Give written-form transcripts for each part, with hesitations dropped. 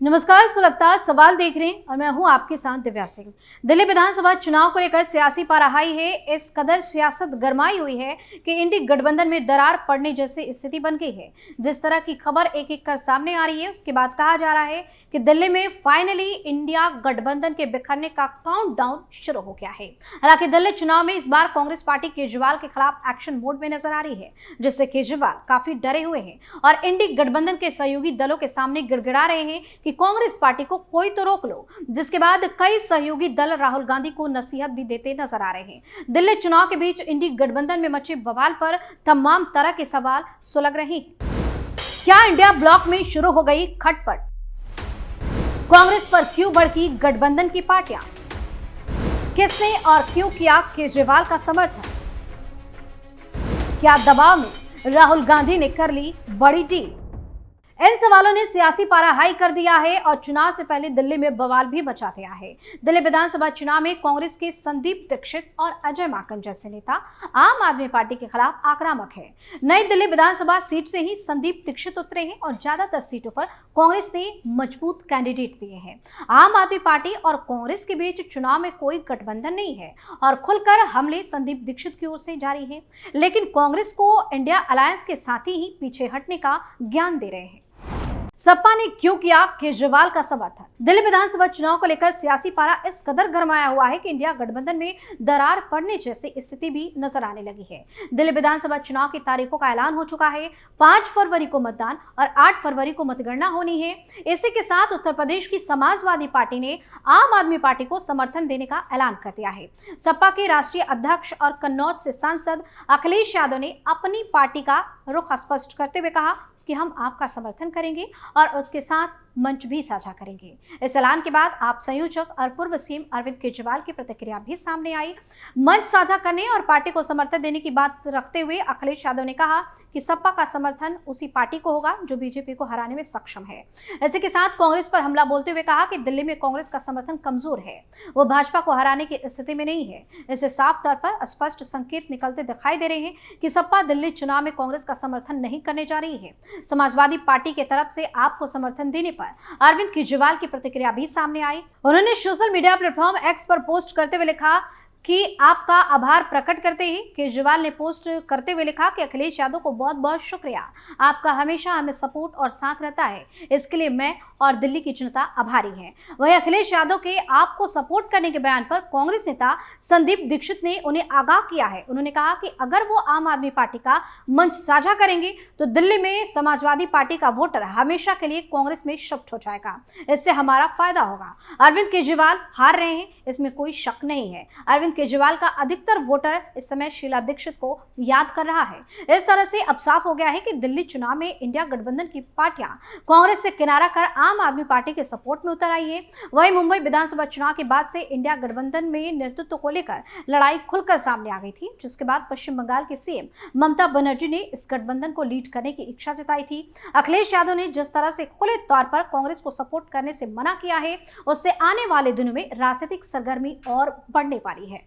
नमस्कार, सुलगता सवाल देख रहे हैं और मैं हूं आपके साथ दिव्या सिंह। दिल्ली विधानसभा चुनाव को लेकर सियासी पाराहाई है। इस कदर सियासत गरमाई हुई है कि इंडी गठबंधन में दरार पड़ने जैसी स्थिति बन गई है। जिस तरह की खबर एक एक कर सामने आ रही है, उसके बाद कहा जा रहा है कि दिल्ली में फाइनली इंडिया गठबंधन के बिखरने का काउंटडाउन शुरू हो गया है। हालांकि दिल्ली चुनाव में इस बार कांग्रेस पार्टी केजरीवाल के खिलाफ एक्शन मोड में नजर आ रही है, जिससे केजरीवाल काफी डरे हुए हैं और इंडी गठबंधन के सहयोगी दलों के सामने गिड़गिड़ा रहे हैं कि कांग्रेस पार्टी को कोई तो रोक लो। जिसके बाद कई सहयोगी दल राहुल गांधी को नसीहत भी देते नजर आ रहे हैं। दिल्ली चुनाव के बीच इंडी गठबंधन में मचे बवाल पर तमाम तरह के सवाल सुलग रहे हैं। क्या इंडिया ब्लॉक में शुरू हो गई खटपट? कांग्रेस पर क्यों भड़की गठबंधन की पार्टियां? किसने और क्यों किया केजरीवाल का समर्थन? क्या दबाव में राहुल गांधी ने कर ली बड़ी डील? इन सवालों ने सियासी पारा हाई कर दिया है और चुनाव से पहले दिल्ली में बवाल भी मचा दिया है। दिल्ली विधानसभा चुनाव में कांग्रेस के संदीप दीक्षित और अजय माकन जैसे नेता आम आदमी पार्टी के खिलाफ आक्रामक है। नई दिल्ली विधानसभा सीट से ही संदीप दीक्षित उतरे हैं और ज्यादातर सीटों पर कांग्रेस ने मजबूत कैंडिडेट दिए हैं। आम आदमी पार्टी और कांग्रेस के बीच चुनाव में कोई गठबंधन नहीं है और खुलकर हमले संदीप दीक्षित की ओर से जारी है, लेकिन कांग्रेस को इंडिया अलायंस के साथ ही पीछे हटने का ज्ञान दे रहे हैं। सपा ने क्यों किया केजरीवाल का समर्थन? दिल्ली विधानसभा चुनाव को लेकर सियासी पारा इस कदर गरमाया हुआ है कि इंडिया गठबंधन में दरार पड़ने जैसी स्थिति भी नजर आने लगी है। दिल्ली विधानसभा चुनाव की तारीखों का ऐलान हो चुका है। 5 फरवरी को मतदान और 8 फरवरी को मतगणना होनी है। इसी के साथ उत्तर प्रदेश की समाजवादी पार्टी ने आम आदमी पार्टी को समर्थन देने का ऐलान कर दिया है। सपा के राष्ट्रीय अध्यक्ष और कन्नौज से सांसद अखिलेश यादव ने अपनी पार्टी का रुख स्पष्ट करते हुए कहा कि हम आपका समर्थन करेंगे और उसके साथ मंच भी साझा करेंगे। इस ऐलान के बाद आप संयोजक और पूर्व सीएम अरविंद केजरीवाल की प्रतिक्रिया भी सामने आई। मंच साझा करने और पार्टी को समर्थन देने की बात रखते हुए अखिलेश यादव ने कहा कि सपा का समर्थन उसी पार्टी को होगा जो बीजेपी को हराने में सक्षम है। इसी के साथ कांग्रेस पर हमला बोलते हुए कहा कि दिल्ली में कांग्रेस का समर्थन कमजोर है, वो भाजपा को हराने की स्थिति में नहीं है। इससे साफ तौर पर स्पष्ट संकेत निकलते दिखाई दे रहे हैं कि सपा दिल्ली चुनाव में कांग्रेस का समर्थन नहीं करने जा रही है। समाजवादी पार्टी की तरफ से आपको समर्थन देने पर अरविंद केजरीवाल की प्रतिक्रिया भी सामने आई। उन्होंने सोशल मीडिया प्लेटफॉर्म एक्स पर पोस्ट करते हुए लिखा कि आपका आभार प्रकट करते ही केजरीवाल ने पोस्ट करते हुए लिखा कि अखिलेश यादव को बहुत बहुत शुक्रिया, आपका हमेशा हमें सपोर्ट और साथ रहता है, इसके लिए मैं और दिल्ली की जनता आभारी है। वहीं अखिलेश यादव के आपको सपोर्ट करने के बयान पर कांग्रेस नेता संदीप दीक्षित ने उन्हें आगाह किया है। उन्होंने कहा कि अगर वो आम आदमी पार्टी का मंच साझा करेंगे तो दिल्ली में समाजवादी पार्टी का वोटर हमेशा के लिए कांग्रेस में शिफ्ट हो जाएगा, इससे हमारा फायदा होगा। अरविंद केजरीवाल हार रहे हैं, इसमें कोई शक नहीं है। अरविंद केजरीवाल का अधिकतर वोटर इस समय शीला दीक्षित को याद कर रहा है। इस तरह से अब साफ हो गया है कि दिल्ली चुनाव में इंडिया गठबंधन की पार्टियां कांग्रेस से किनारा कर आम आदमी पार्टी के सपोर्ट में उतर आई है। वहीं मुंबई विधानसभा चुनाव के बाद से इंडिया गठबंधन में नेतृत्व को लेकर लड़ाई खुलकर सामने आ गई थी, जिसके बाद पश्चिम बंगाल के सीएम ममता बनर्जी ने इस गठबंधन को लीड करने की इच्छा जताई थी। अखिलेश यादव ने जिस तरह से खुले तौर पर कांग्रेस को सपोर्ट करने से मना किया है, उससे आने वाले दिनों में राजनीतिक सरगर्मी और बढ़ने वाली है।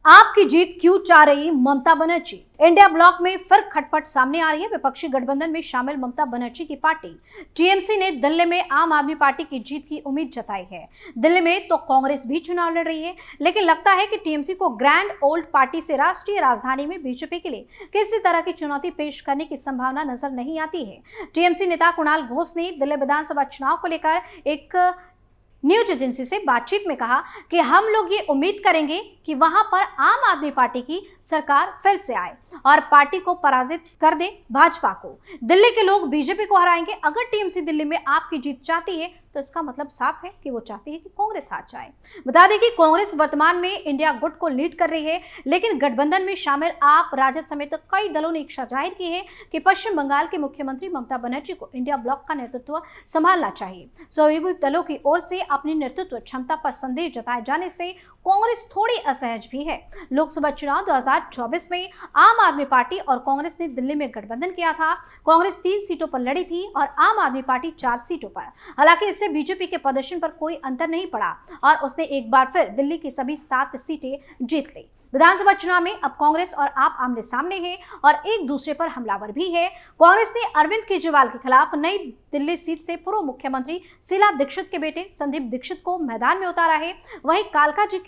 आपकी जीत क्यों चाह रही ममता बनर्जी? इंडिया ब्लॉक में फिर खटपट सामने आ रही है। विपक्षी गठबंधन में शामिल ममता बनर्जी की पार्टी टीएमसी ने दिल्ली में आम आदमी पार्टी की जीत की उम्मीद जताई है। दिल्ली में तो कांग्रेस भी चुनाव लड़ रही है, लेकिन लगता है कि टीएमसी को ग्रैंड ओल्ड पार्टी से राष्ट्रीय राजधानी में बीजेपी के लिए किसी तरह की चुनौती पेश करने की संभावना नजर नहीं आती है। टीएमसी नेता कुणाल घोष ने दिल्ली विधानसभा चुनाव को लेकर एक न्यूज एजेंसी से बातचीत में कहा कि हम लोग ये उम्मीद करेंगे कि वहां पर आम आदमी पार्टी की सरकार फिर से आए और पार्टी को पराजित कर दे भाजपा को। दिल्ली के लोग बीजेपी को हराएंगे। अगर टीएमसी दिल्ली में आपकी जीत चाहती है तो इसका मतलब साफ है कि वो चाहती है कि कांग्रेस हार जाए। बता दें कि कांग्रेस वर्तमान में इंडिया गुट को लीड कर रही है, लेकिन गठबंधन में शामिल आप, राजद समेत कई दलों ने इच्छा जाहिर की है कि पश्चिम बंगाल के मुख्यमंत्री ममता बनर्जी को इंडिया ब्लॉक का नेतृत्व संभालना चाहिए। सहयोगी दलों की ओर से अपनी नेतृत्व क्षमता पर संदेह जताए जाने से कांग्रेस थोड़ी असहज भी है। लोकसभा चुनाव 2024 में आम आदमी पार्टी और कांग्रेस ने दिल्ली में गठबंधन किया था। कांग्रेस 3 सीटों पर लड़ी थी और आम आदमी पार्टी 4 सीटों पर। हालांकि इससे बीजेपी के प्रदर्शन पर कोई अंतर नहीं पड़ा और उसने एक बार फिर दिल्ली की सभी 7 सीटें जीत ली। विधानसभा चुनाव में अब कांग्रेस और आप आमने सामने हैं और एक दूसरे पर हमलावर भी है। कांग्रेस ने अरविंद केजरीवाल के खिलाफ नई दिल्ली सीट से पूर्व मुख्यमंत्री शीला दीक्षित के बेटे संदीप दीक्षित को मैदान में उतारा है। वहीं कालका जी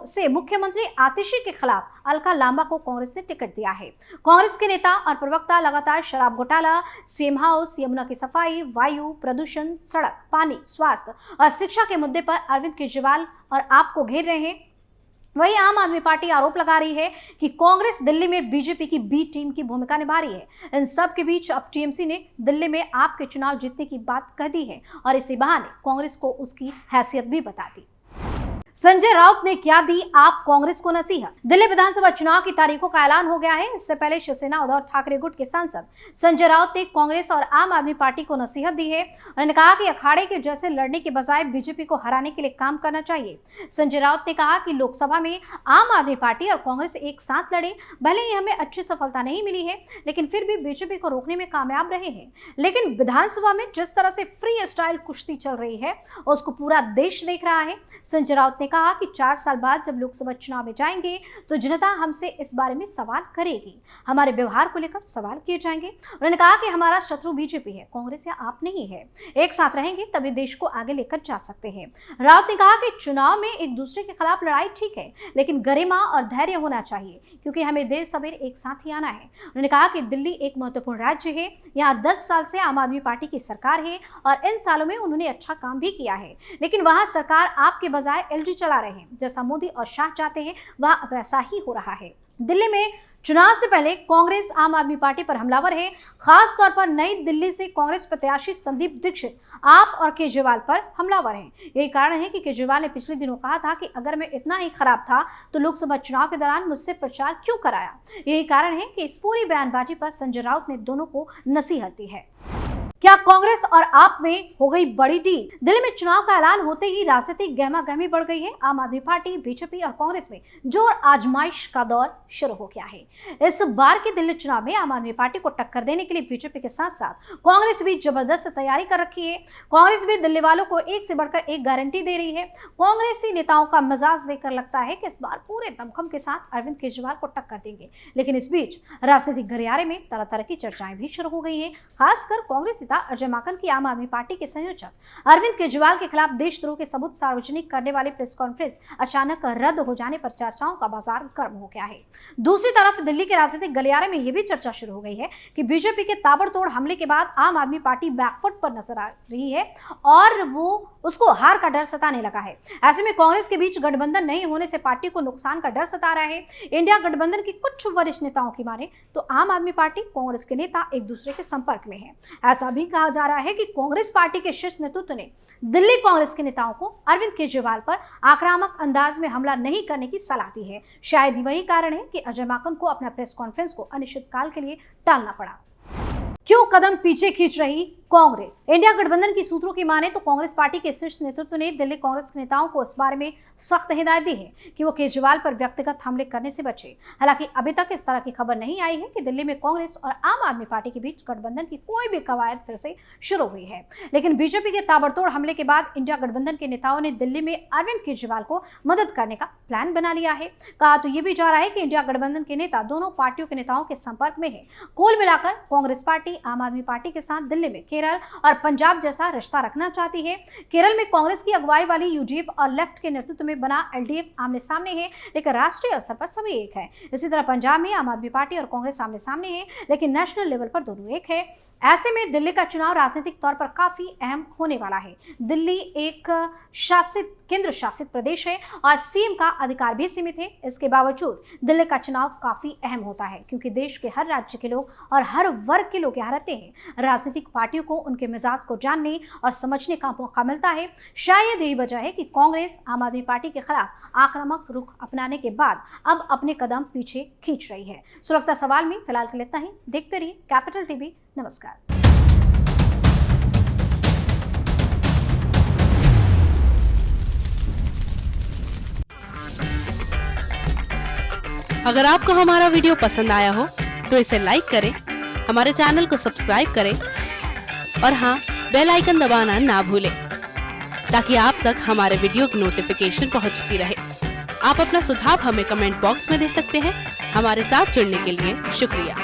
से मुख्यमंत्री आतिशी के खिलाफ अलका लांबा को कांग्रेस ने टिकट दिया है। कांग्रेस के नेता और प्रवक्ता लगातार शराब घोटाला, सेम हाउस, यमुना की सफाई, वायु प्रदूषण, सड़क, पानी, स्वास्थ्य और शिक्षा के मुद्दे पर अरविंद केजरीवाल और आप को घेर रहे हैं। वहीं आम आदमी पार्टी आरोप लगा रही है कि कांग्रेस दिल्ली में बीजेपी की बी टीम की भूमिका निभा रही है। इन सब के बीच अब टीएमसी ने दिल्ली में आप के चुनाव जीतने की बात कह दी है और इसी बहाने कांग्रेस को उसकी हैसियत भी बता दी। संजय राउत ने क्या दी आप कांग्रेस को नसीहत। दिल्ली विधानसभा चुनाव की तारीखों का ऐलान हो गया है। इससे पहले शिवसेना उद्धव ठाकरे गुट के सांसद संजय राउत ने कांग्रेस और आम आदमी पार्टी को नसीहत दी है। उन्होंने कहा कि अखाड़े के जैसे लड़ने के बजाय बीजेपी को हराने के लिए काम करना चाहिए। संजय राउत ने कहा कि लोकसभा में आम आदमी पार्टी और कांग्रेस एक साथ लड़े, भले ही हमें अच्छी सफलता नहीं मिली है, लेकिन फिर भी बीजेपी को रोकने में कामयाब रहे हैं। लेकिन विधानसभा में जिस तरह से फ्री स्टाइल कुश्ती चल रही है उसको पूरा देश देख रहा है। संजय राउत ने कहा कि 4 साल बाद जब लोकसभा चुनाव में जाएंगे तो जनता हमसे इस बारे में सवाल करेगी, हमारे व्यवहार को लेकर सवाल किए जाएंगे। उन्होंने कहा कि हमारा शत्रु बीजेपी है, कांग्रेस या आप नहीं है। एक साथ रहेंगे तभी देश को आगे लेकर जा सकते हैं। राउत ने कहा कि चुनाव में एक दूसरे के खिलाफ लड़ाई ठीक है, लेकिन गरिमा और धैर्य होना चाहिए, क्योंकि हमें देर सवेर एक साथ ही आना है। उन्होंने कहा कि दिल्ली एक महत्वपूर्ण राज्य है, यहाँ 10 साल से आम आदमी पार्टी की सरकार है और इन सालों में उन्होंने अच्छा काम भी किया है, लेकिन वहां सरकार आपके बजाय एलजी चला रहे हैं। जैसा मोदी और शाह चाहते हैं वह वैसा ही हो रहा है। दिल्ली में चुनाव से पहले कांग्रेस आम आदमी पार्टी पर हमलावर है। खास तौर पर नई दिल्ली से कांग्रेस प्रत्याशी संदीप दीक्षित आप और केजरीवाल पर हमलावर हैं। यही कारण है कि केजरीवाल ने पिछले दिनों कहा था कि अगर मैं इतना ही खराब था तो लोकसभा चुनाव के दौरान मुझसे प्रचार क्यों कराया। यही कारण है कि इस पूरी बयानबाजी पर संजय राउत ने दोनों को नसीहत दी है। क्या कांग्रेस और आप में हो गई बड़ी डील। दिल्ली में चुनाव का ऐलान होते ही राजनीतिक गहमागहमी बढ़ गई है। आम आदमी पार्टी, बीजेपी और कांग्रेस में जोर आजमाइश का दौर शुरू हो गया है। इस बार के दिल्ली चुनाव में आम आदमी पार्टी को टक्कर देने के लिए बीजेपी के साथ साथ कांग्रेस भी जबरदस्त तैयारी कर रखी है। कांग्रेस भी दिल्ली वालों को एक से बढ़कर एक गारंटी दे रही है। कांग्रेसी नेताओं का मिजाज देखकर लगता है कि इस बार पूरे दमखम के साथ अरविंद केजरीवाल को टक्कर देंगे। लेकिन इस बीच राजनीतिक गलियारे में तरह तरह की चर्चाएं भी शुरू हो गई है। खासकर कांग्रेस नेता अजय माकन की आम आदमी पार्टी के संयोजक अरविंद केजरीवाल के खिलाफ देशद्रोह के सबूत सार्वजनिक करने वाली प्रेस कॉन्फ्रेंस अचानक रद्द हो जाने पर चर्चाओं का बाजार गर्म हो गया है। दूसरी तरफ दिल्ली के राजनीतिक गलियारे में यह भी चर्चा शुरू हो गई है कि बीजेपी के ताबड़तोड़ हमले के बाद आम आदमी पार्टी बैकफुट पर नजर आ रही है और वो उसको हार का डर सताने लगा है। ऐसे में कांग्रेस के बीच गठबंधन नहीं होने से पार्टी को नुकसान का डर सता रहा है। इंडिया गठबंधन के कुछ वरिष्ठ नेताओं की माने तो आम आदमी पार्टी, कांग्रेस के नेता एक दूसरे के संपर्क में है। ऐसा भी कहा जा रहा है कि कांग्रेस पार्टी के शीर्ष नेतृत्व ने दिल्ली कांग्रेस के नेताओं को अरविंद केजरीवाल पर आक्रामक अंदाज में हमला नहीं करने की सलाह दी है। शायद वही कारण है कि अजय माकन को अपना प्रेस कॉन्फ्रेंस को अनिश्चितकाल के लिए टालना पड़ा। क्यों कदम पीछे खींच रही कांग्रेस। इंडिया गठबंधन की सूत्रों की माने तो कांग्रेस पार्टी के शीर्ष नेतृत्व ने दिल्ली कांग्रेस के नेताओं को इस बारे में सख्त हिदायत दी है कि वो केजरीवाल पर व्यक्तिगत हमले करने से बचे। हालांकि अभी तक इस तरह की खबर नहीं आई है कि दिल्ली में कांग्रेस और आम आदमी पार्टी के बीच गठबंधन की कोई भी कवायद फिर से शुरू हुई है। लेकिन बीजेपी के ताबड़तोड़ हमले के बाद इंडिया गठबंधन के नेताओं ने दिल्ली में अरविंद केजरीवाल को मदद करने का प्लान बना लिया है। कहा तो ये भी जा रहा है कि इंडिया गठबंधन के नेता दोनों पार्टियों के नेताओं के संपर्क में है। कुल मिलाकर कांग्रेस पार्टी आम आदमी पार्टी के साथ दिल्ली में केरल और पंजाब जैसा रिश्ता रखना चाहती है। केरल में कांग्रेस की अगुवाई वाली यूडीएफ और लेफ्ट के नेतृत्व में बना एलडीएफ आमने सामने है, लेकिन राष्ट्रीय स्तर पर सभी एक है। इसी तरह पंजाब में आम आदमी पार्टी और कांग्रेस आमने सामने है, लेकिन नेशनल लेवल पर दोनों एक है। ऐसे में दिल्ली का चुनाव राजनीतिक तौर पर काफी अहम होने वाला है। दिल्ली एक केंद्र शासित प्रदेश है और सीएम का अधिकार भी सीमित है। इसके बावजूद दिल्ली का चुनाव काफी अहम होता है, क्योंकि देश के हर राज्य के लोग और हर वर्ग के लोग यहाँ रहते हैं। राजनीतिक पार्टियों को उनके मिजाज को जानने और समझने का मौका मिलता है। शायद यही वजह है कि कांग्रेस आम आदमी पार्टी के खिलाफ आक्रामक रुख अपनाने के बाद अब अपने कदम पीछे खींच रही है। सुरक्षा सवाल में फिलहाल के लिए इतना ही। देखते रहिए कैपिटल टीवी। नमस्कार। अगर आपको हमारा वीडियो पसंद आया हो तो इसे लाइक करें, हमारे चैनल को सब्सक्राइब करें और हाँ, बेल आइकन दबाना ना भूलें ताकि आप तक हमारे वीडियो की नोटिफिकेशन पहुंचती रहे। आप अपना सुझाव हमें कमेंट बॉक्स में दे सकते हैं। हमारे साथ जुड़ने के लिए शुक्रिया।